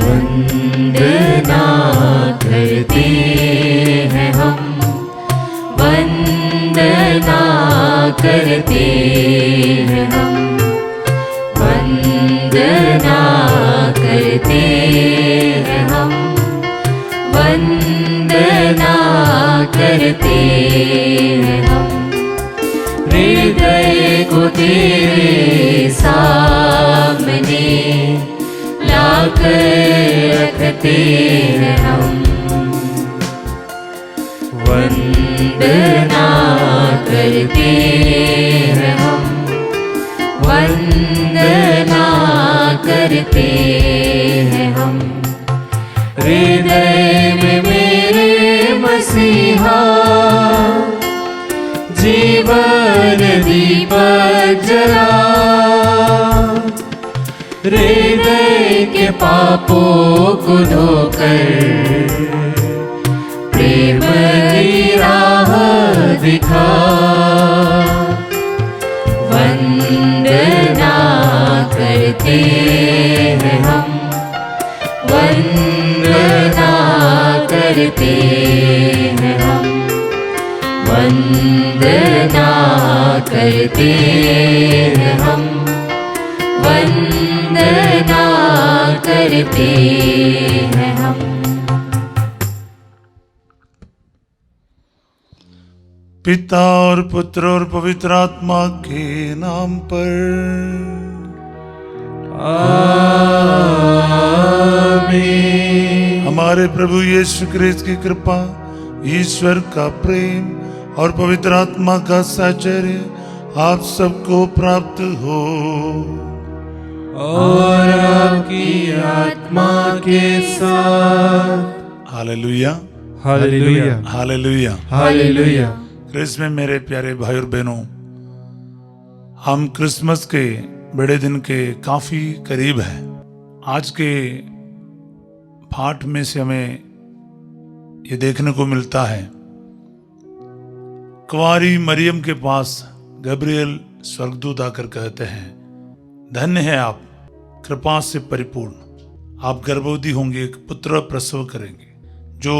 वंदना करते हैं हम, वंदना करते हैं हम, वंदना करते हैं हम, वंदना करते हैं हम। हृदय को तेरे सामने लाकर रखते हैं हम, वंदना करते हैं हम, वंदना करते हैं हम। हृदय में मेरे मसीहा जीवन दीपक जला, हृदय के पापों को धोकर प्रेम की राह दिखा। वंदना करते हैं हम, वंदना करते हैं हम, वंदना करते हैं हम, वंदना करते हैं हम। पिता और पुत्र और पवित्र आत्मा के नाम पर आमीन। हमारे प्रभु यीशु क्रिस्त की कृपा, ईश्वर का प्रेम और पवित्र आत्मा का साहचर्य आप सबको प्राप्त हो और आपकी आत्मा के साथ। Hallelujah, hallelujah, hallelujah, hallelujah. Christ में मेरे प्यारे भाई और बहनों, हम क्रिसमस के बड़े दिन के काफी करीब हैं। आज के पाठ में से हमें ये देखने को मिलता है, कुंवारी मरियम के पास गब्रिएल स्वर्गदूत आकर कहते हैं, धन्य है आप, कृपा से परिपूर्ण, आप गर्भवती होंगे, एक पुत्र प्रसव करेंगे। जो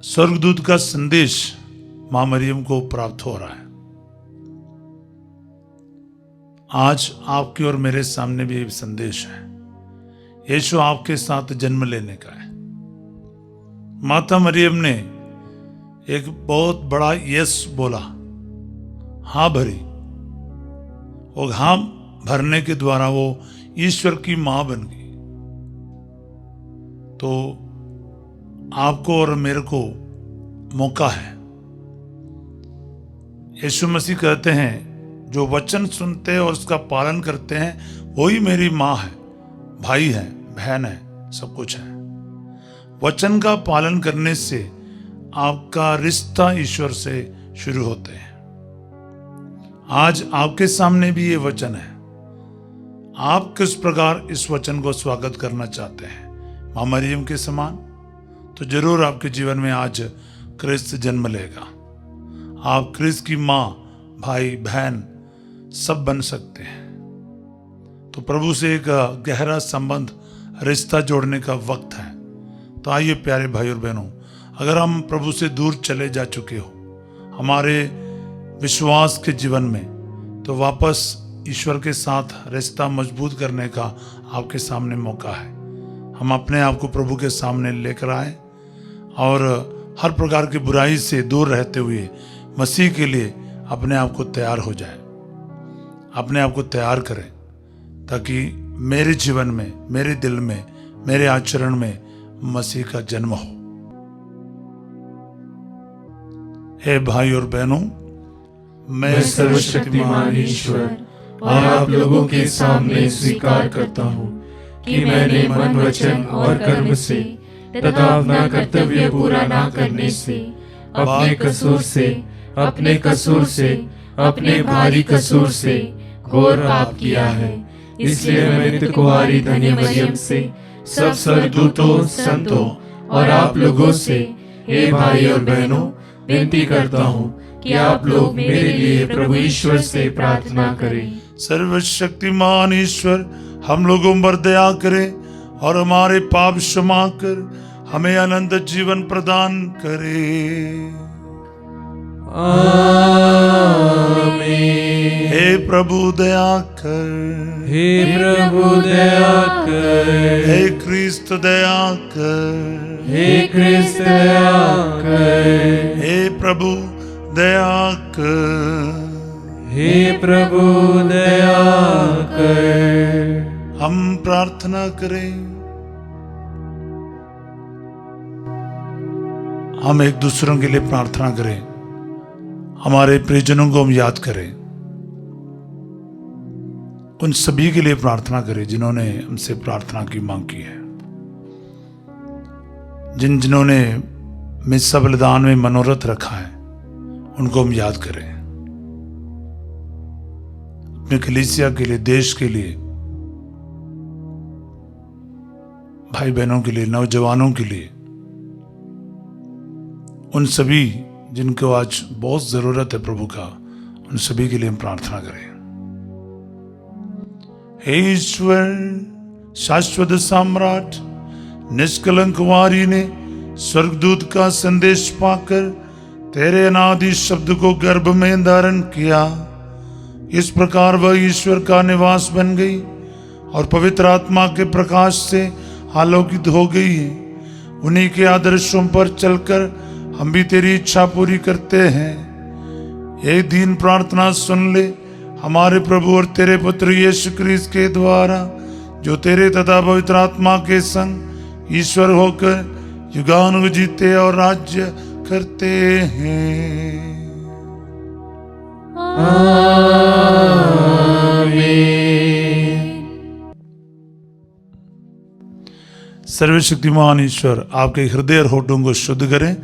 स्वर्गदूत का संदेश मां मरियम को प्राप्त हो रहा है, आज आपके और मेरे सामने भी एक संदेश है। यीशु आपके साथ जन्म लेने का है। माता मरियम ने एक बहुत बड़ा यस बोला, हाँ भरी। वो हाँ भरने के द्वारा वो ईश्वर की मां बन गई। तो आपको और मेरे को मौका है। यीशु मसीह कहते हैं, जो वचन सुनते हैं और उसका पालन करते हैं वही मेरी माँ है, भाई है, बहन है, सब कुछ है। वचन का पालन करने से आपका रिश्ता ईश्वर से शुरू होते हैं। आज आपके सामने भी ये वचन है। आप किस प्रकार इस वचन को स्वागत करना चाहते हैं? मां मरियम के समान तो जरूर आपके जीवन में आज क्रिस्त जन्म लेगा। आप क्रिस्त की माँ, भाई, बहन सब बन सकते हैं। तो प्रभु से एक गहरा संबंध, रिश्ता जोड़ने का वक्त है। तो आइए प्यारे भाई और बहनों, अगर हम प्रभु से दूर चले जा चुके हो हमारे विश्वास के जीवन में, तो वापस ईश्वर के साथ रिश्ता मजबूत करने का आपके सामने मौका है। हम अपने आप को प्रभु के सामने लेकर आए और हर प्रकार की बुराई से दूर रहते हुए मसीह के लिए अपने आप को तैयार हो जाए, अपने आप को तैयार करें, ताकि मेरे जीवन में, मेरे दिल में, मेरे आचरण में मसीह का जन्म हो। हे भाई और बहनों, मैं सर्वशक्तिमान ईश्वर और आप लोगों के सामने स्वीकार करता हूँ कि मैंने मन, वचन और कर्म से तथा अपना कर्तव्य पूरा ना करने से, अपने कसूर से, अपने भारी कसूर से घोर पाप किया है। इसलिए मैं नित्य कुंवारी धन्य मरियम से, सब स्वर्गदूतों, संतों और आप लोगों से, हे भाई और बहनों, विनती करता हूँ कि आप लोग मेरे लिए प्रभु ईश्वर से प्रार्थना करें। सर्वशक्तिमान ईश्वर हम लोगों पर दया करे और हमारे पाप क्षमा कर हमें अनंत जीवन प्रदान करे। आमीन। हे प्रभु दया कर, हे प्रभु दया कर, हे क्रिस्त दया कर, हे क्रिस्त दया कर, हे प्रभु दया कर, हे प्रभु दया कर। हम प्रार्थना करें। हम एक दूसरों के लिए प्रार्थना करें, हमारे प्रियजनों को हम याद करें, उन सभी के लिए प्रार्थना करें जिन्होंने हमसे प्रार्थना की मांग की है, जिन्होंने मिस्सा बलिदान में मनोरथ रखा है, उनको हम याद करें। अपने कलीसिया के लिए, देश के लिए, भाई बहनों के लिए, नौजवानों के लिए, उन सभी जिनको आज बहुत जरूरत है प्रभु का, उन सभी के लिए हम प्रार्थना करें। हे ईश्वर शाश्वत सम्राट, निष्कलंक कुंवारी ने स्वर्गदूत का संदेश पाकर तेरे अनादि शब्द को गर्भ में धारण किया। इस प्रकार वह ईश्वर का निवास बन गई और पवित्र आत्मा के प्रकाश से आलोकित हो गई है। उन्हीं के आदर्शों पर चलकर हम भी तेरी इच्छा पूरी करते हैं। एक दिन प्रार्थना सुन ले हमारे प्रभु और तेरे पुत्र यीशु क्रिस्त के द्वारा, जो तेरे तथा पवित्र आत्मा के संग ईश्वर होकर युगानुयुग जीते और राज्य करते हैं। आमीन। सर्वशक्तिमान ईश्वर आपके हृदय और होठों को शुद्ध करें,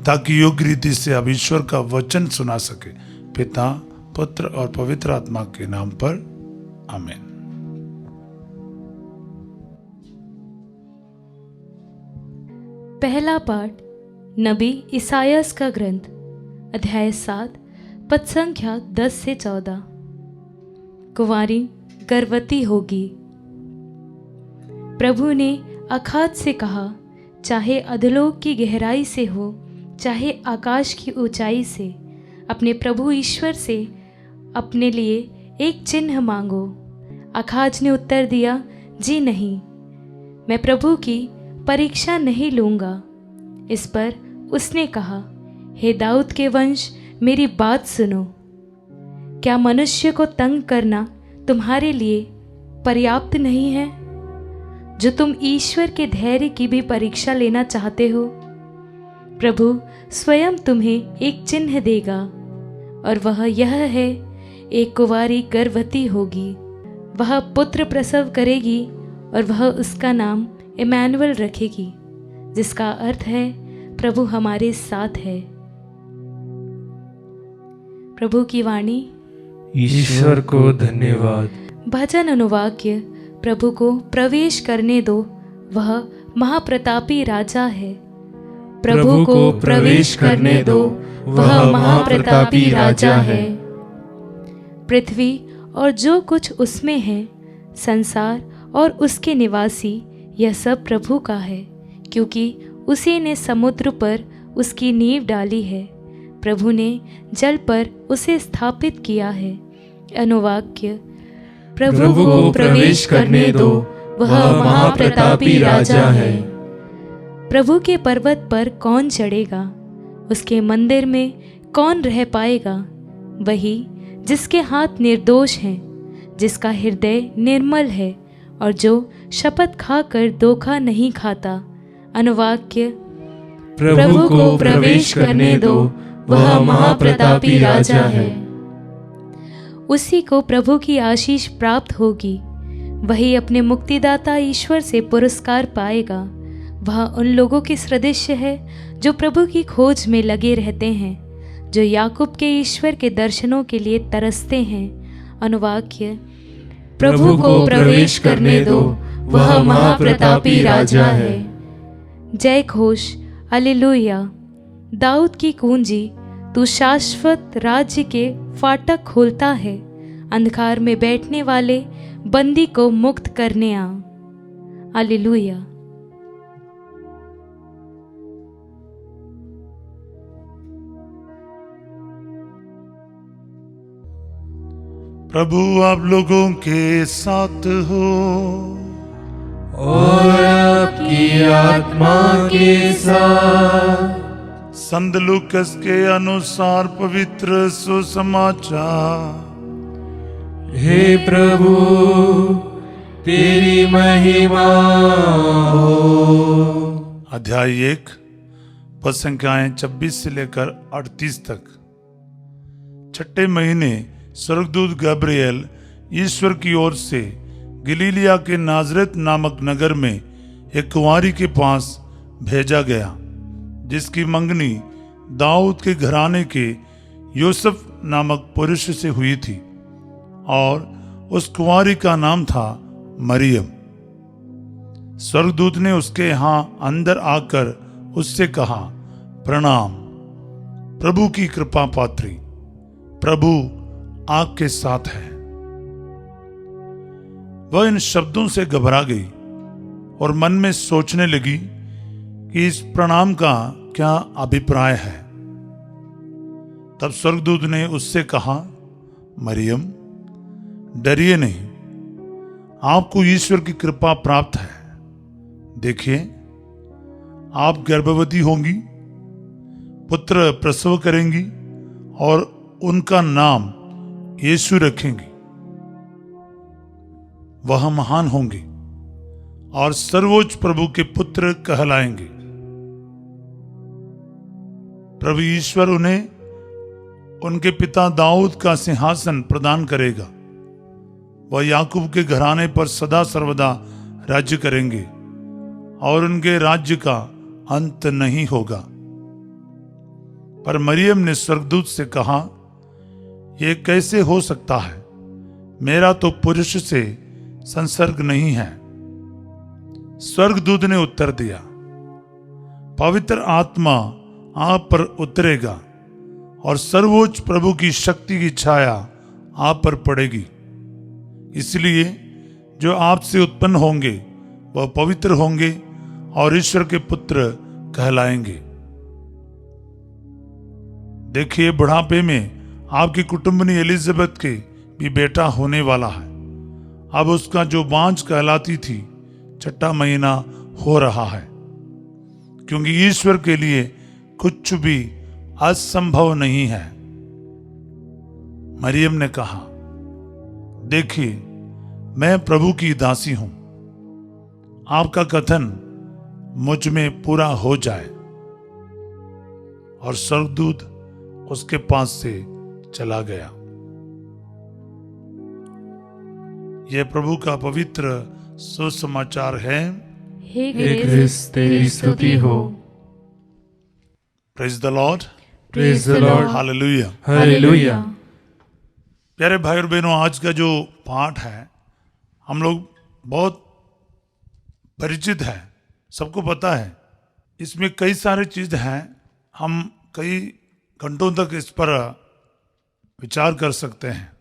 ताकि योग्य रीति से आप ईश्वर का वचन सुना सके। पिता, पुत्र और पवित्र आत्मा के नाम पर आमीन। पहला पाठ नबी इसायास का ग्रंथ, अध्याय 7, पद संख्या 10 से 14। कुंवारी गर्भवती होगी। प्रभु ने अखाद से कहा, चाहे अधोलोक की गहराई से हो, चाहे आकाश की ऊंचाई से, अपने प्रभु ईश्वर से अपने लिए एक चिन्ह मांगो। अखाज ने उत्तर दिया, जी नहीं, मैं प्रभु की परीक्षा नहीं लूँगा। इस पर उसने कहा, हे दाऊद के वंश, मेरी बात सुनो। क्या मनुष्य को तंग करना तुम्हारे लिए पर्याप्त नहीं है, जो तुम ईश्वर के धैर्य की भी परीक्षा लेना चाहते हो? प्रभु स्वयं तुम्हें एक चिन्ह देगा, और वह यह है, एक कुंवारी गर्भवती होगी, वह पुत्र प्रसव करेगी और वह उसका नाम इमैनुअल रखेगी, जिसका अर्थ है प्रभु हमारे साथ है। प्रभु की वाणी। ईश्वर को धन्यवाद। भजन अनुवाक्य। प्रभु को प्रवेश करने दो, वह महाप्रतापी राजा है। प्रभु को प्रवेश करने दो, वह महाप्रतापी राजा है। पृथ्वी और जो कुछ उसमें है, संसार और उसके निवासी, यह सब प्रभु का है, क्योंकि उसी ने समुद्र पर उसकी नींव डाली है। प्रभु ने जल पर उसे स्थापित किया है। अनुवाक्य। प्रभु को प्रवेश करने दो, वह महाप्रतापी राजा है। प्रभु के पर्वत पर कौन चढ़ेगा? उसके मंदिर में कौन रह पाएगा? वही जिसके हाथ निर्दोष हैं, जिसका हृदय निर्मल है और जो शपथ खाकर धोखा नहीं खाता। अनुवाक्य। प्रभु को प्रवेश करने दो, वह महाप्रतापी राजा है। उसी को प्रभु की आशीष प्राप्त होगी, वही अपने मुक्तिदाता ईश्वर से पुरस्कार पाएगा। वह उन लोगों के सदृश्य है जो प्रभु की खोज में लगे रहते हैं, जो याकूब के ईश्वर के दर्शनों के लिए तरसते हैं। अनुवाक्य। प्रभु को प्रवेश करने दो, वह महाप्रतापी राजा है। जय घोष, हालेलुया। दाऊद की कुंजी, तू शाश्वत राज्य के फाटक खोलता है। अंधकार में बैठने वाले बंदी को मुक्त करने आ। हालेलुया। प्रभु आप लोगों के साथ हो और आपकी आत्मा के साथ। संत लूकस के अनुसार पवित्र सुसमाचार। हे प्रभु तेरी महिमा हो। अध्याय 1 पद संख्याएं 26 से लेकर 38 तक। छठे महीने स्वर्गदूत गब्रिएल ईश्वर की ओर से गलीलिया के नाजरेत नामक नगर में एक कुंवारी के पास भेजा गया, जिसकी मंगनी दाऊद के घराने के यूसुफ नामक पुरुष से हुई थी, और उस कुंवारी का नाम था मरियम। स्वर्गदूत ने उसके यहां अंदर आकर उससे कहा, प्रणाम प्रभु की कृपा पात्री, प्रभु आपके साथ है। वह इन शब्दों से घबरा गई और मन में सोचने लगी कि इस प्रणाम का क्या अभिप्राय है। तब स्वर्गदूत ने उससे कहा, मरियम डरिए नहीं, आपको ईश्वर की कृपा प्राप्त है। देखिए, आप गर्भवती होंगी, पुत्र प्रसव करेंगी और उनका नाम यीशु रखेंगी। वह महान होंगे और सर्वोच्च प्रभु के पुत्र कहलाएंगे। प्रभु ईश्वर उन्हें उनके पिता दाऊद का सिंहासन प्रदान करेगा। वह याकूब के घराने पर सदा सर्वदा राज्य करेंगे और उनके राज्य का अंत नहीं होगा। पर मरियम ने स्वर्गदूत से कहा, यह कैसे हो सकता है? मेरा तो पुरुष से संसर्ग नहीं है। स्वर्गदूत ने उत्तर दिया, पवित्र आत्मा आप पर उतरेगा और सर्वोच्च प्रभु की शक्ति की छाया आप पर पड़ेगी। इसलिए जो आपसे उत्पन्न होंगे वह पवित्र होंगे और ईश्वर के पुत्र कहलाएंगे। देखिए, बुढ़ापे में आपकी कुटुंबनी एलिजाबेथ के भी बेटा होने वाला है। अब उसका जो बांझ कहलाती थी, छठा महीना हो रहा है, क्योंकि ईश्वर के लिए कुछ भी असंभव नहीं है। मरियम ने कहा, देखिए, मैं प्रभु की दासी हूं, आपका कथन मुझ में पूरा हो जाए। और स्वर्गदूत उसके पास से चला गया। यह प्रभु का पवित्र सुसमाचार है। हे क्रिस्त तेरी स्तुति हो। Praise the Lord, praise the Lord, hallelujah. Hallelujah. प्यारे भाई और बहनों, आज का जो पाठ है हम लोग बहुत परिचित है, सबको पता है। इसमें कई सारे चीज हैं, हम कई घंटों तक इस पर विचार कर सकते हैं,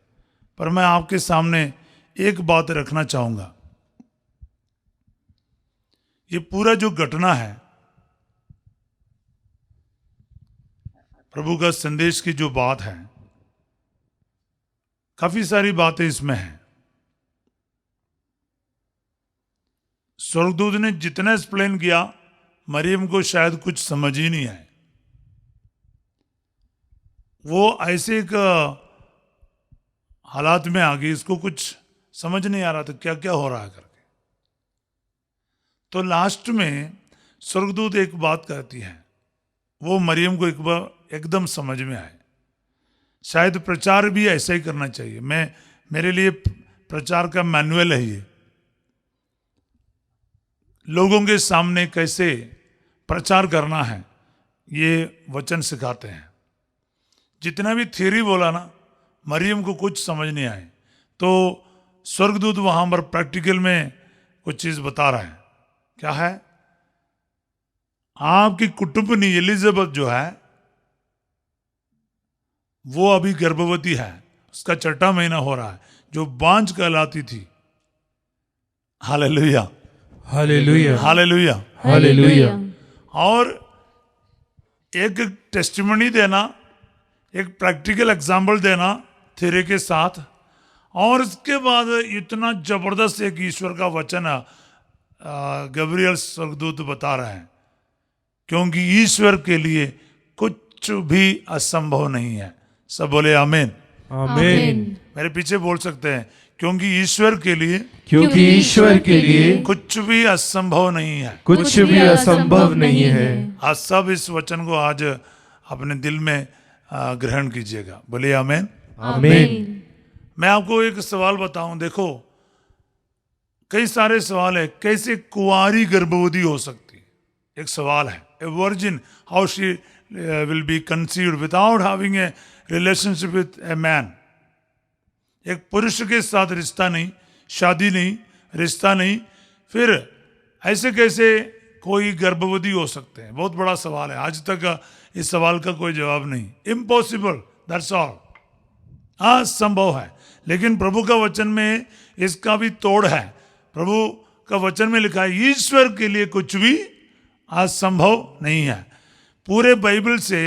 पर मैं आपके सामने एक बात रखना चाहूंगा। ये पूरा जो घटना है, प्रभु का संदेश की जो बात है, काफी सारी बातें इसमें हैं। स्वर्गदूत ने जितना एक्सप्लेन किया, मरियम को शायद कुछ समझ ही नहीं आए। वो ऐसे एक हालात में आ गई, इसको कुछ समझ नहीं आ रहा था क्या क्या हो रहा है करके। तो लास्ट में स्वर्गदूत एक बात कहती है, वो मरियम को एक बार एकदम समझ में आए। शायद प्रचार भी ऐसा ही करना चाहिए। मेरे लिए प्रचार का मैनुअल है ये, लोगों के सामने कैसे प्रचार करना है, ये वचन सिखाते हैं। जितना भी थ्योरी बोला ना, मरियम को कुछ समझ नहीं आए, तो स्वर्गदूत वहां पर प्रैक्टिकल में कुछ चीज बता रहा है। क्या है? आपकी कुटुंबनी एलिजाबेथ जो है वो अभी गर्भवती है, उसका छठा महीना हो रहा है, जो बांझ कहलाती थी। Hallelujah, hallelujah, hallelujah. हालेलुया। और एक टेस्टिमनी देना, एक प्रैक्टिकल एग्जाम्पल देना थ्योरी के साथ, और इसके बाद इतना जबरदस्त एक ईश्वर का वचन गब्रियल स्वर्गदूत बता रहे हैं, क्योंकि ईश्वर के लिए कुछ भी असंभव नहीं है। सब बोले आमीन। आमीन। मेरे पीछे बोल सकते हैं, क्योंकि ईश्वर के लिए क्योंकि ईश्वर के लिए कुछ भी असंभव नहीं है। कुछ भी असंभव नहीं है। आज सब इस वचन को आज अपने दिल में ग्रहण कीजिएगा। बोलिए आमीन। आमीन। मैं आपको एक सवाल बताऊं, देखो कई सारे सवाल है, कैसे कुंवारी गर्भवती हो सकती है, एक सवाल है। A virgin, how she will be conceived without having a relationship with a man. एक पुरुष के साथ रिश्ता नहीं, शादी नहीं, रिश्ता नहीं, फिर ऐसे कैसे कोई गर्भवती हो सकते हैं? बहुत बड़ा सवाल है। आज तक इस सवाल का कोई जवाब नहीं। इम्पॉसिबल, दैट्स ऑल, असंभव है। लेकिन प्रभु का वचन में इसका भी तोड़ है। प्रभु का वचन में लिखा है, ईश्वर के लिए कुछ भी असंभव नहीं है। पूरे बाइबल से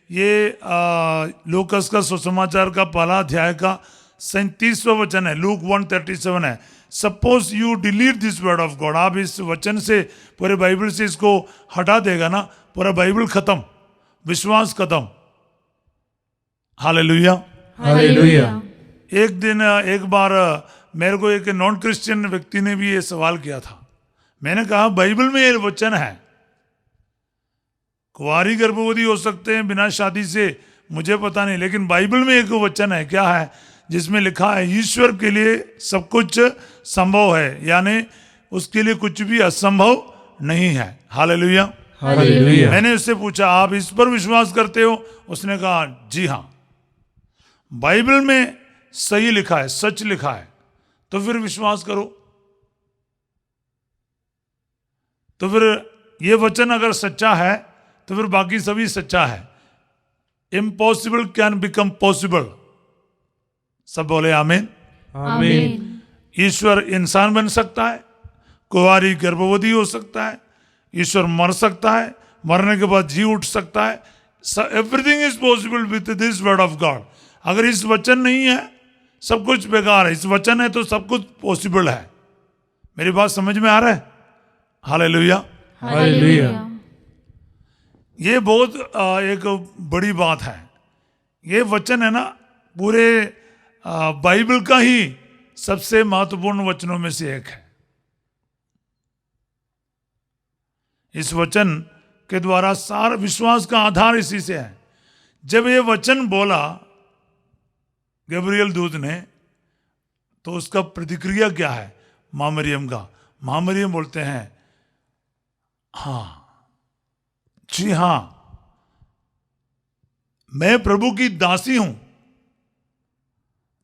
ये लूकस का सुसमाचार का पहला अध्याय का 37वां वचन है, लूक 1:37 है। Suppose you delete this word of God, आप इस वचन से, पूरे बाइबल से इसको हटा देगा ना, पूरा बाइबल खत्म, विश्वास खत्म। Hallelujah, hallelujah. एक दिन एक बार मेरे को एक नॉन क्रिश्चियन व्यक्ति ने भी ये सवाल किया था। मैंने कहा बाइबल में ये वचन है, कुंवारी गर्भवती हो सकते हैं बिना शादी से, मुझे पता नहीं, लेकिन बाइबल में एक वचन है, क्या है, जिसमें लिखा है ईश्वर के लिए सब कुछ संभव है, यानी उसके लिए कुछ भी असंभव नहीं है। Hallelujah, hallelujah. मैंने उससे पूछा, आप इस पर विश्वास करते हो? उसने कहा जी हाँ, बाइबल में सही लिखा है, सच लिखा है, तो फिर विश्वास करो। तो फिर ये वचन अगर सच्चा है तो फिर बाकी सभी सच्चा है। Impossible can become possible. सब बोले आमीन। आमीन। ईश्वर इंसान बन सकता है, कुंवारी गर्भवती हो सकता है, ईश्वर मर सकता है, मरने के बाद जी उठ सकता है। Everything is possible with this word of God. अगर इस वचन नहीं है सब कुछ बेकार है, इस वचन है तो सब कुछ पॉसिबल है। मेरी बात समझ में आ रहा है? Hallelujah, hallelujah. ये बहुत एक बड़ी बात है। ये वचन है ना, पूरे बाइबल का ही सबसे महत्वपूर्ण वचनों में से एक है। इस वचन के द्वारा सारा विश्वास का आधार इसी से है। जब ये वचन बोला गब्रियल दूत ने, तो उसका प्रतिक्रिया क्या है मां मरियम का? मां मरियम बोलते हैं, हाँ, जी हां, मैं प्रभु की दासी हूं।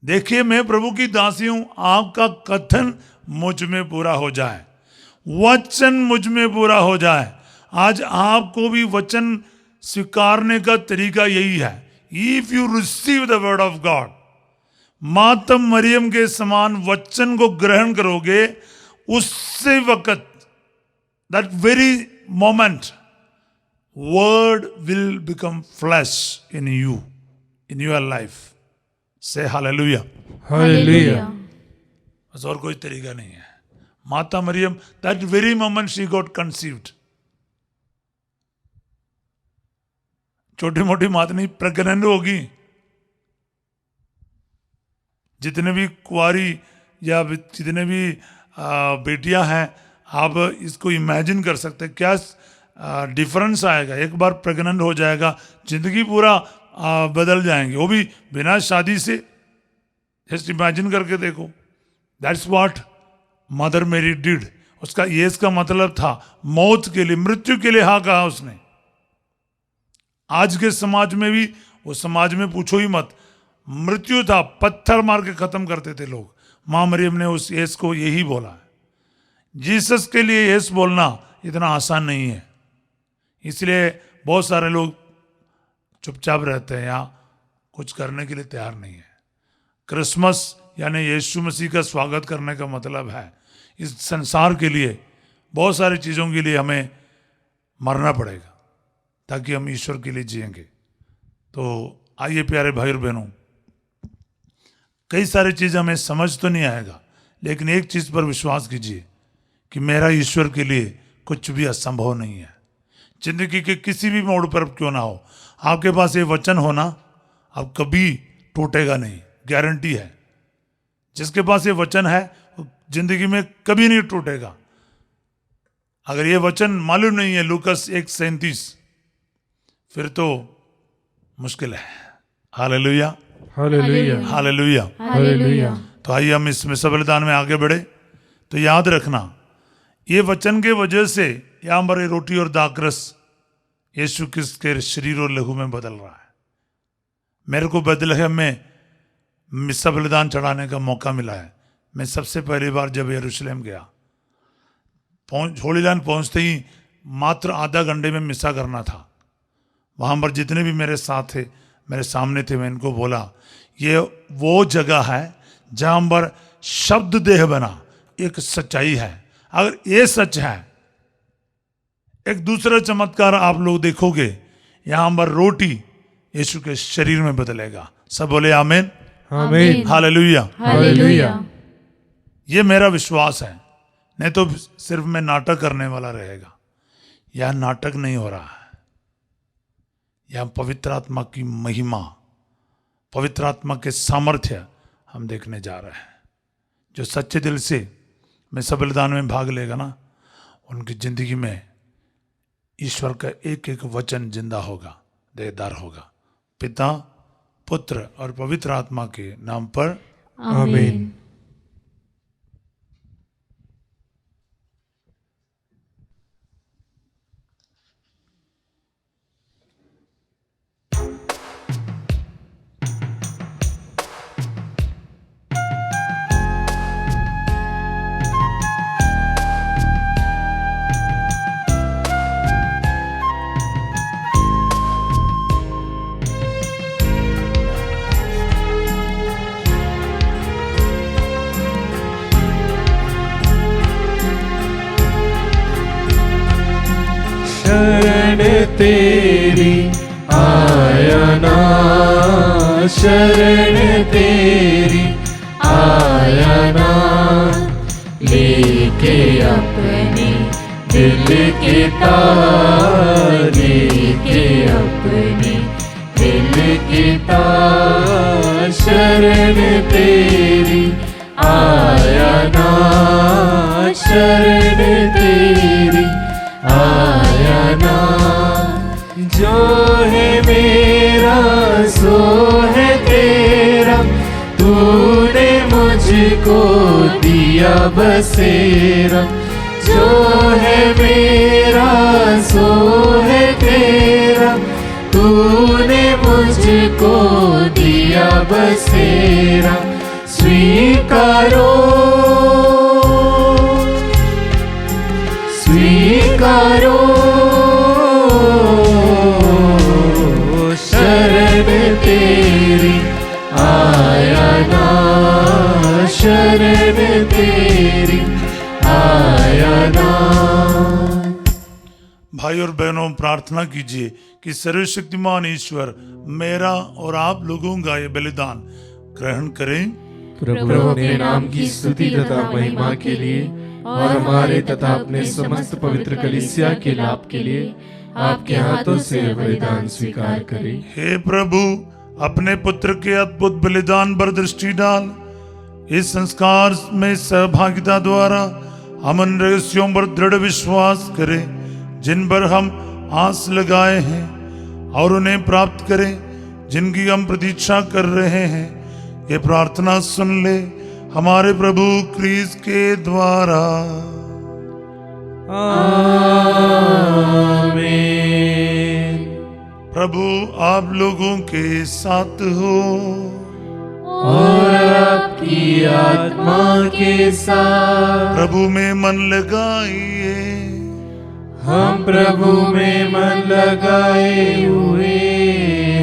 देखिए, मैं प्रभु की दासी हूं, आपका कथन मुझ में पूरा हो जाए, वचन मुझ में पूरा हो जाए। आज आपको भी वचन स्वीकारने का तरीका यही है। If you receive the word of God, मातम मरियम के समान वचन को ग्रहण करोगे, उससे वक्त, that very moment, word will become flash in you, in your life. से हालेलुया, हालेलुया। बस और कोई तरीका नहीं है। माता मरियम, that very moment she got conceived. छोटी मोटी बात नहीं, प्रेग्नेंट होगी। जितने भी कुंवारी या जितने भी बेटियां हैं, आप इसको इमेजिन कर सकते हैं क्या डिफरेंस आएगा। एक बार प्रेग्नेंट हो जाएगा, जिंदगी पूरा बदल जाएंगे, वो भी बिना शादी से। जस्ट इमेजिन करके देखो। दैट्स व्हाट मदर मेरी डिड। उसका यस का मतलब था मौत के लिए, मृत्यु के लिए हाँ कहा उसने। आज के समाज में भी, वो समाज में पूछो ही मत, मृत्यु था, पत्थर मार के खत्म करते थे लोग। मां मरियम ने उस यस को यही बोला है। जीसस के लिए यस बोलना इतना आसान नहीं है, इसलिए बहुत सारे लोग चुपचाप रहते हैं या कुछ करने के लिए तैयार नहीं है। क्रिसमस यानी यीशु मसीह का स्वागत करने का मतलब है इस संसार के लिए, बहुत सारी चीज़ों के लिए हमें मरना पड़ेगा ताकि हम ईश्वर के लिए जिएंगे। तो आइए प्यारे भाई और बहनों, कई सारी चीज़ हमें समझ तो नहीं आएगा, लेकिन एक चीज़ पर विश्वास कीजिए कि मेरा ईश्वर के लिए कुछ भी असंभव नहीं है। जिंदगी के किसी भी मोड़ पर क्यों ना हो, आपके पास ये वचन होना अब कभी टूटेगा नहीं, गारंटी है। जिसके पास ये वचन है जिंदगी में कभी नहीं टूटेगा। अगर ये वचन मालूम नहीं है लूकस 1:37, फिर तो मुश्किल है। Hallelujah, hallelujah, hallelujah. हालेलुया। तो आइए हम इस मिस्र बलिदान में आगे बढ़े। तो याद रखना, ये वचन के वजह से यहाँ पर रोटी और दाखरस यीशु क्रिस्त के शरीर और लहू में बदल रहा है। मेरे को बैतलहम में मिस्र बलिदान चढ़ाने का मौका मिला है। मैं सबसे पहली बार जब यरूशलेम गया, होली लैंड पहुँचते ही मात्र आधा घंटे में मिसा करना था। वहाँ पर जितने भी मेरे साथ थे, मेरे सामने थे, मैं इनको बोला ये वो जगह है जहाँ पर शब्द देह बना, एक सच्चाई है। अगर ये सच है, एक दूसरा चमत्कार आप लोग देखोगे, यहाँ पर रोटी यीशु के शरीर में बदलेगा। सब बोले आमीन, आमीन, हालेलुया। हालेलुया। ये मेरा विश्वास है, नहीं तो सिर्फ मैं नाटक करने वाला रहेगा। यह नाटक नहीं हो रहा है, यह पवित्र आत्मा की महिमा, पवित्र आत्मा के सामर्थ्य हम देखने जा रहे हैं। जो सच्चे दिल से मिस्र बलिदान में भाग लेगा ना, उनकी जिंदगी में ईश्वर का एक एक वचन जिंदा होगा, देदार होगा। पिता, पुत्र और पवित्र आत्मा के नाम पर आमीन। शरण तेरी आया ना, शरण तेरी आया ना, लेके अपने दिल के तार, लेके अपने दिल के तार। शरण तेरी आया ना, शरण तेरी आया ना। जो है मेरा सो है तेरा, तूने मुझको दिया बसेरा। जो है मेरा सो है तेरा, तूने मुझको दिया बसेरा। स्वीकारो, स्वीकारो, शरण तेरी आया ना, शरण तेरी आया ना। भाई और बहनों, प्रार्थना कीजिए कि सर्वशक्तिमान ईश्वर मेरा और आप लोगों का ये बलिदान ग्रहण करें। प्रभु अपने नाम की स्तुति तथा महिमा के लिए और हमारे तथा अपने समस्त पवित्र कलीसिया के लाभ के लिए आपके हाथों से बलिदान स्वीकार करें। हे प्रभु, अपने पुत्र के अद्भुत बलिदान पर दृष्टि डाल। इस संस्कार में सहभागिता द्वारा हम उन रहस्यों पर दृढ़ विश्वास करें जिन पर हम आस लगाए हैं, और उन्हें प्राप्त करें जिनकी हम प्रतीक्षा कर रहे हैं। ये प्रार्थना सुन ले हमारे प्रभु क्रिस्त के द्वारा। आमीन। प्रभु आप लोगों के साथ हो और आपकी आत्मा के साथ। प्रभु में मन लगाइए, हम प्रभु में मन लगाए हुए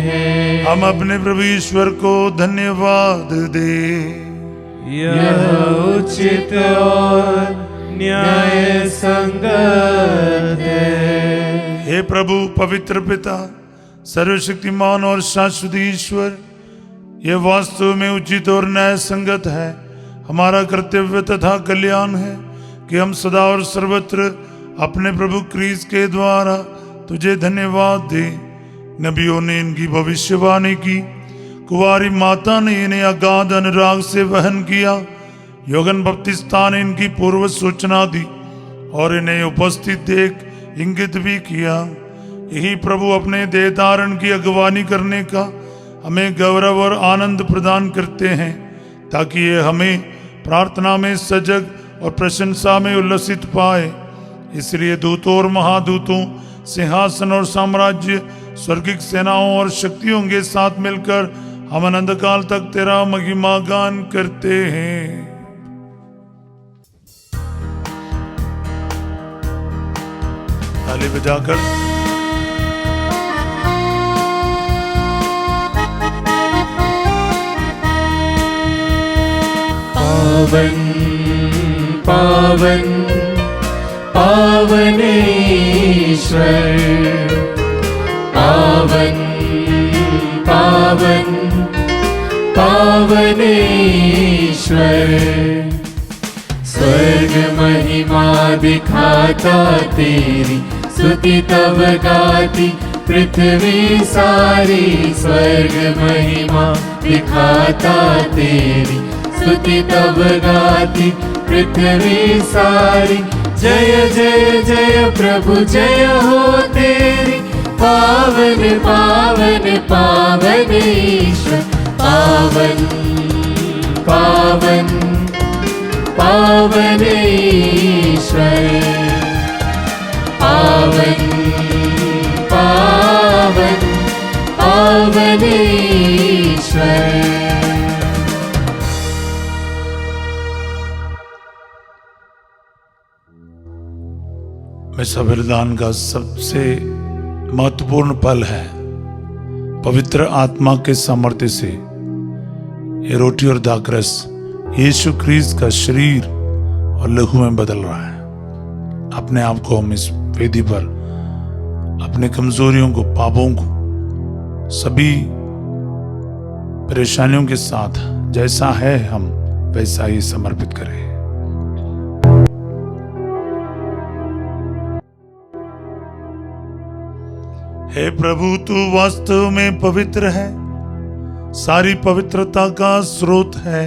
हैं। हम अपने प्रभु ईश्वर को धन्यवाद दे। यह उचित और न्याय संगत है। हे प्रभु पवित्र पिता, सर्वशक्तिमान और शाश्वत ईश्वर, यह वास्तव में उचित और न्याय संगत है, हमारा कर्तव्य तथा कल्याण है कि हम सदा और सर्वत्र अपने प्रभु क्रीस्त के द्वारा तुझे धन्यवाद दें। नबियों ने इनकी भविष्यवाणी की, कुंवारी माता ने इन्हें अगाध अनुराग से वहन किया, यूहन्ना बपतिस्ता ने इनकी पूर्व सूचना दी और इन्हें उपस्थित देख इंगित भी किया। यही प्रभु अपने देह धारण की अगवानी करने का हमें गौरव और आनंद प्रदान करते हैं, ताकि ये हमें प्रार्थना में सजग और प्रशंसा में उल्लसित पाए। इसलिए दूतों और महादूतों, सिंहासन और साम्राज्य, स्वर्गिक सेनाओं और शक्तियों के साथ मिलकर हम अनंत काल तक तेरा महिमा गान करते हैं। ताली बजाकर पावन पावन पावन ईश्वर, पावन पावन पावन ईश्वर। स्वर्ग महिमा दिखाता तेरी, स्तुति तब गाती पृथ्वी सारी। स्वर्ग महिमा दिखाता तेरी, स्तुति तब गाती पृथ्वी सारी। जय जय जय प्रभु जय हो तेरी, पावन पावन पावन ईश्वर। पावन पावन पावन ईश्वर, पावन पावन पावन ईश्वर। मिसा बलिदान का सबसे महत्वपूर्ण पल है। पवित्र आत्मा के सामर्थ्य से ये रोटी और दाखरस यीशु क्रीस्त का शरीर और लहू में बदल रहा है। अपने आप को हम इस वेदी पर अपने कमजोरियों को, पापों को, सभी परेशानियों के साथ जैसा है हम वैसा ही समर्पित करें। हे प्रभु, तू वास्तव में पवित्र है, सारी पवित्रता का स्रोत है।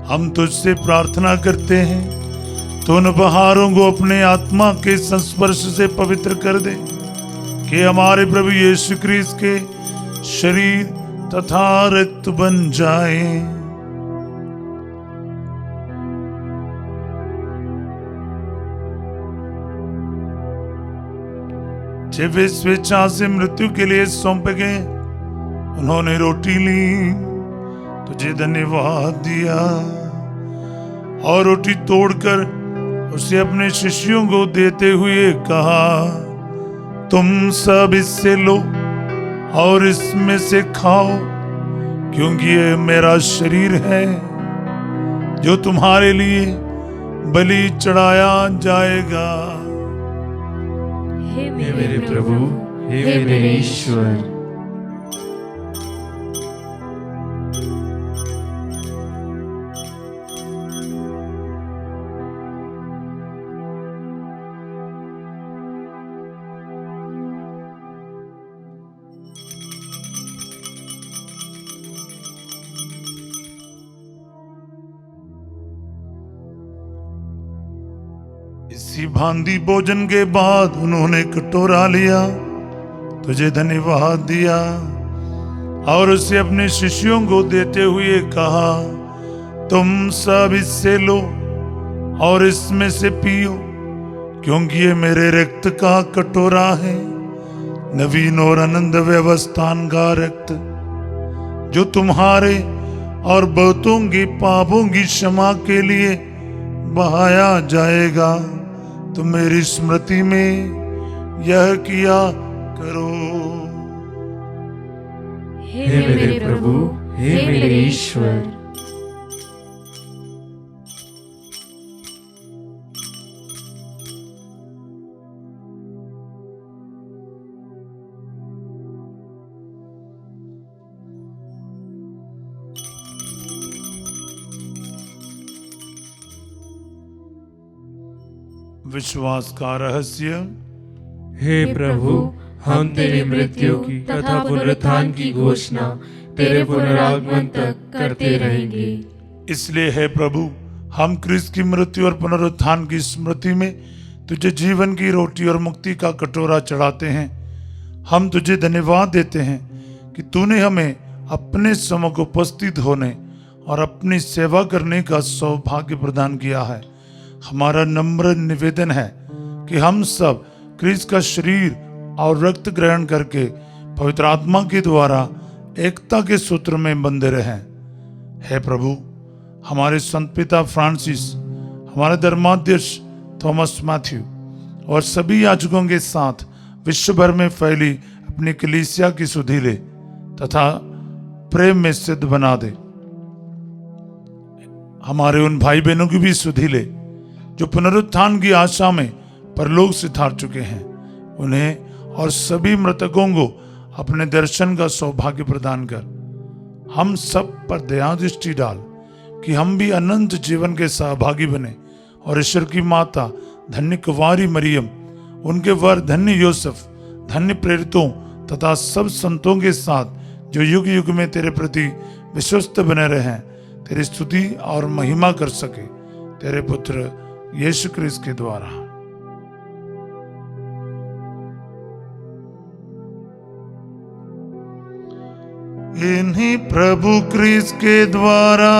हम तुझसे प्रार्थना करते हैं तो उन उपहारों को अपने आत्मा के संस्पर्श से पवित्र कर दे, कि हमारे प्रभु यीशु क्रीस्त के शरीर तथा रक्त बन जाए। जब वे स्वेच्छा से मृत्यु के लिए सौंपे गए, उन्होंने रोटी ली, तुझे धन्यवाद दिया और रोटी तोड़कर उसे अपने शिष्यों को देते हुए कहा, तुम सब इससे लो और इसमें से खाओ, क्योंकि ये मेरा शरीर है जो तुम्हारे लिए बलि चढ़ाया जाएगा। हे मेरे प्रभु, हे मेरे ईश्वर। इसी भांति भोजन के बाद उन्होंने कटोरा लिया, तुझे धन्यवाद दिया और उसे अपने शिष्यों को देते हुए कहा, तुम सब इससे लो और इसमें से पियो, क्योंकि ये मेरे रक्त का कटोरा है, नवीन और आनंद व्यवस्थान का रक्त, जो तुम्हारे और बहुतों के पापों की क्षमा के लिए बहाया जाएगा। तुम मेरी स्मृति में यह किया करो। हे मेरे प्रभु, हे मेरे ईश्वर। विश्वास का रहस्य। हे प्रभु, हम तेरी मृत्यु की तथा पुनरुत्थान की घोषणा तेरे पुनरागमन तक करते रहेंगे। इसलिए हे प्रभु, हम क्रिस्त की मृत्यु और पुनरुत्थान की स्मृति में तुझे जीवन की रोटी और मुक्ति का कटोरा चढ़ाते हैं। हम तुझे धन्यवाद देते हैं कि तूने हमें अपने सम्मुख उपस्थित होने और अपनी सेवा करने का सौभाग्य प्रदान किया है। हमारा नम्र निवेदन है कि हम सब क्रिस्त का शरीर और रक्त ग्रहण करके पवित्र आत्मा के द्वारा एकता के सूत्र में बंधे रहें। हे प्रभु, हमारे संत पिता फ्रांसिस, हमारे धर्माध्यक्ष थॉमस मैथ्यू और सभी याजकों के साथ विश्व भर में फैली अपनी कलीसिया की सुधि ले तथा प्रेम में सिद्ध बना दे। हमारे उन भाई बहनों की भी सुधि ले जो पुनरुत्थान की आशा में परलोक से थार चुके हैं। उन्हें और सभी मृतकों को अपने दर्शन का सौभाग्य प्रदान कर हम सब पर दया दृष्टि डाल कि हम भी अनंत जीवन के सहभागी बने और ईश्वर की माता धन्य कुंवारी मरियम, उनके वर धन्य यूसुफ, धन्य प्रेरितों तथा सब संतों के साथ जो युग युग में तेरे प्रति विश्वस्त बने रहें, तेरी स्तुति और महिमा कर सके, तेरे पुत्र यीशु क्रिस्त के द्वारा। इन्हीं प्रभु क्रिस्त के द्वारा,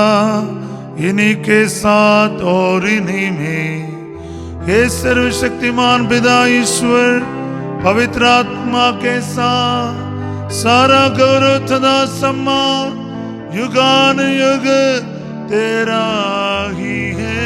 इन्हीं के साथ और इन्हीं में हे सर्वशक्तिमान पिता ईश्वर पवित्र आत्मा के साथ सारा गौरव तथा सम्मान युगान युग तेरा ही है।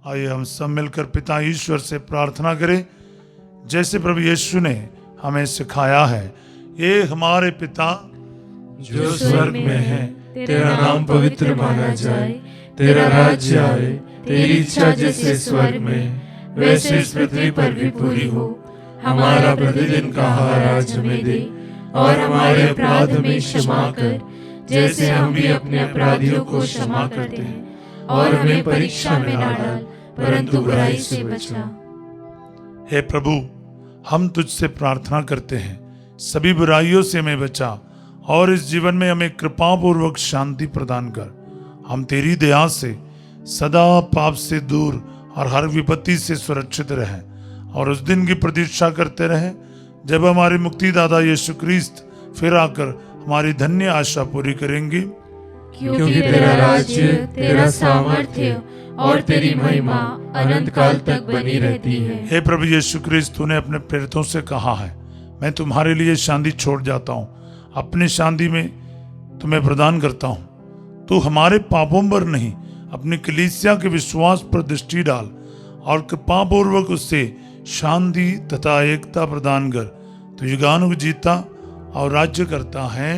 आइए हम सब मिलकर पिता ईश्वर से प्रार्थना करें जैसे प्रभु यीशु ने हमें सिखाया है। ये हमारे पिता जो स्वर्ग में है, तेरा नाम पवित्र माना जाए, तेरा राज्य आए, तेरी इच्छा जैसे स्वर्ग में वैसे इस पृथ्वी पर भी पूरी हो। हमारा प्रतिदिन का आहार आज हमें दे और हमारे अपराध में क्षमा कर जैसे हम भी अपने अपराधियों को क्षमा करते हैं, और हमें परीक्षा में ना डाल परंतु बुराई से बचा। हे प्रभु, हम तुझसे प्रार्थना करते हैं सभी बुराइयों से हमें बचा और इस जीवन में हमें कृपा पूर्वक शांति प्रदान कर। हम तेरी दया से सदा पाप से दूर और हर विपत्ति से सुरक्षित रहें और उस दिन की प्रतीक्षा करते रहें जब हमारे मुक्तिदाता यीशु क्रिस्त फिर आकर हमारी धन्य आशा पूरी करेंगे। क्योंकि तेरा राज्य, तेरा सामर्थ्य और तेरी महिमा अनंत काल तक बनी रहती है। हे प्रभु यीशु क्रिस्त, तूने अपने प्रेरितों से कहा है, मैं तुम्हारे लिए शांति छोड़ जाता हूँ, अपनी शांति में तुम्हें प्रदान करता हूँ। तू हमारे पापों पर नहीं, अपनी कलीसिया के विश्वास पर दृष्टि डाल और कृपापूर्वक उससे शांति तथा एकता प्रदान कर। तू युगानुग जीता और राज्य करता है।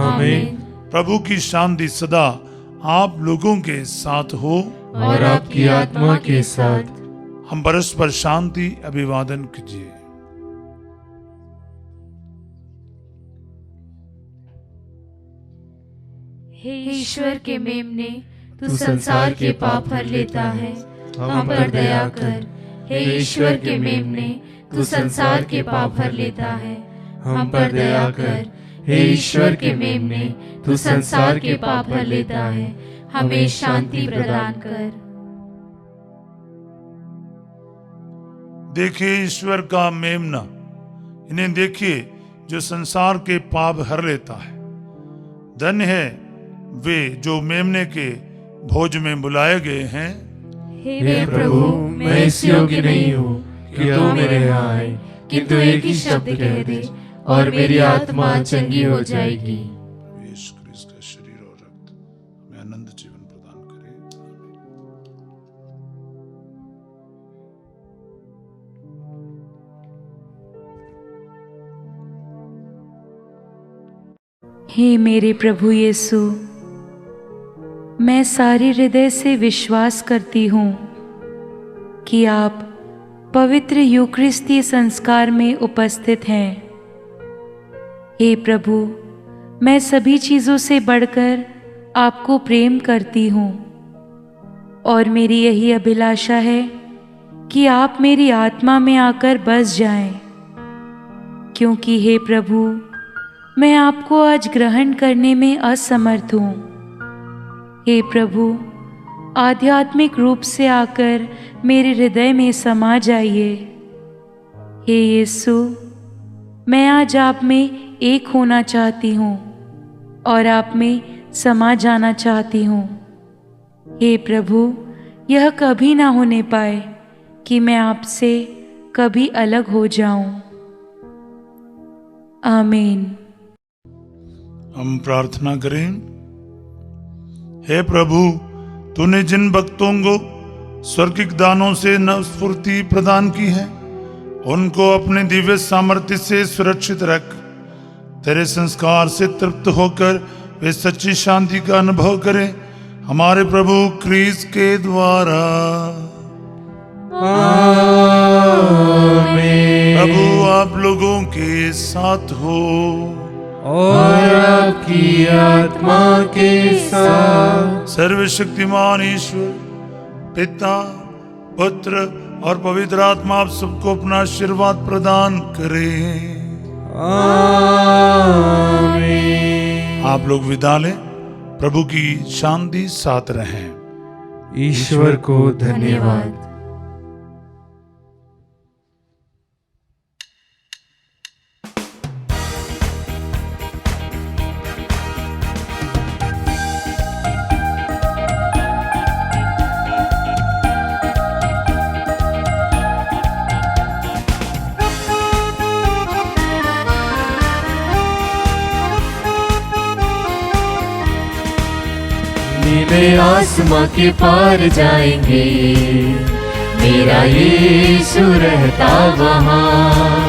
आमीन। प्रभु की शांति सदा आप लोगों के साथ हो और आपकी आत्मा के साथ। हम परस्पर शांति अभिवादन कीजिए। हे ईश्वर के मेमने, तू संसार के पाप हर लेता है, हम पर दया कर। हे ईश्वर के मेमने, तू संसार के पाप हर लेता है, हम पर दया कर। हे ईश्वर के मेमने, तू संसार के पाप हर लेता है, हमें शांति प्रदान कर। देखिए ईश्वर का मेमना, इन्हें देखिए जो संसार के पाप हर लेता है। धन्य है वे जो मेमने के भोज में बुलाए गए हैं। हे प्रभु, मैं इस योग्य नहीं हूँ कि तू मेरे यहाँ आए, किंतु एक ही शब्द कह दे और मेरी आत्मा चंगी हो जाएगी। यीशु क्रिस्त का शरीर और रक्त हमें अनंत जीवन प्रदान करे। हे मेरे प्रभु यीशु, मैं सारे हृदय से विश्वास करती हूँ कि आप पवित्र यूकरिस्ती संस्कार में उपस्थित हैं। हे प्रभु, मैं सभी चीज़ों से बढ़कर आपको प्रेम करती हूँ और मेरी यही अभिलाषा है कि आप मेरी आत्मा में आकर बस जाएं, क्योंकि हे प्रभु, मैं आपको आज ग्रहण करने में असमर्थ हूँ। हे प्रभु, आध्यात्मिक रूप से आकर मेरे हृदय में समा जाइए। हे यीशु, मैं आज आप में एक होना चाहती हूँ और आप में समा जाना चाहती हूँ। हे प्रभु, यह कभी ना होने पाए कि मैं आपसे कभी अलग हो जाऊं। आमीन। हम प्रार्थना करें। हे प्रभु, तूने जिन भक्तों को स्वर्गिक दानों से नवस्फूर्ति प्रदान की है, उनको अपने दिव्य सामर्थ्य से सुरक्षित रख। तेरे संस्कार से तृप्त होकर वे सच्ची शांति का अनुभव करें, हमारे प्रभु क्रिस्त के द्वारा। आमीन। प्रभु आप लोगों के साथ हो और आपकी आत्मा के साथ। सर्वशक्तिमान ईश्वर पिता, पुत्र और पवित्र आत्मा आप सबको अपना आशीर्वाद प्रदान करें। आमीन। आप लोग विदा लें। प्रभु की शांति साथ रहें। ईश्वर को धन्यवाद। नीले आसमां के पार जाएंगे, मेरा यीशु रहता वहाँ।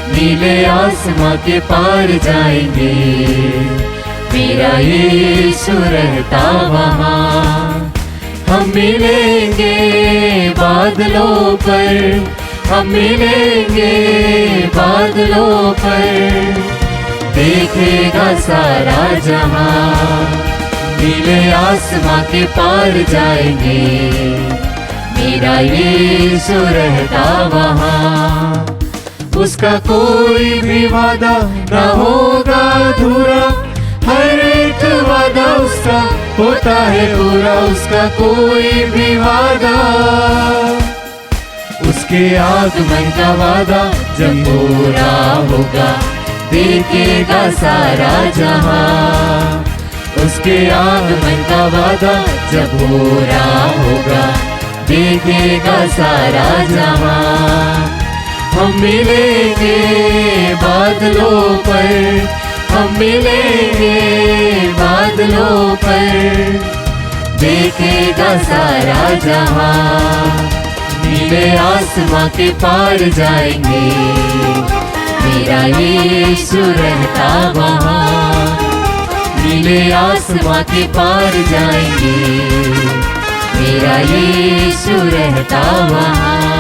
नीले आसमां के पार जाएंगे, मेरा यीशु रहता वहाँ। हम मिलेंगे बादलों पर, हम मिलेंगे बादलों पर, देखेगा सारा जहां। नीले आसमां के पार जाएंगे, मेरा यीशु रहता वहाँ। उसका कोई भी वादा ना होगा अधूरा, हर एक वादा उसका होता है पूरा। उसका कोई भी वादा, उसके आगमन का वादा जब पूरा होगा, देखेगा सारा जहां। उसके आगमन का वादा जब पूरा होगा, देखेगा सारा जहां। हम मिलेंगे बादलों पर, हम मिलेंगे बादलों पर, देखेगा सारा जहां। नीले आसमां के पार जाएंगे, मेरा यीशु रहता वहाँ। नीले आसमां के पार जाएंगे, मेरा यीशु रहता वहाँ।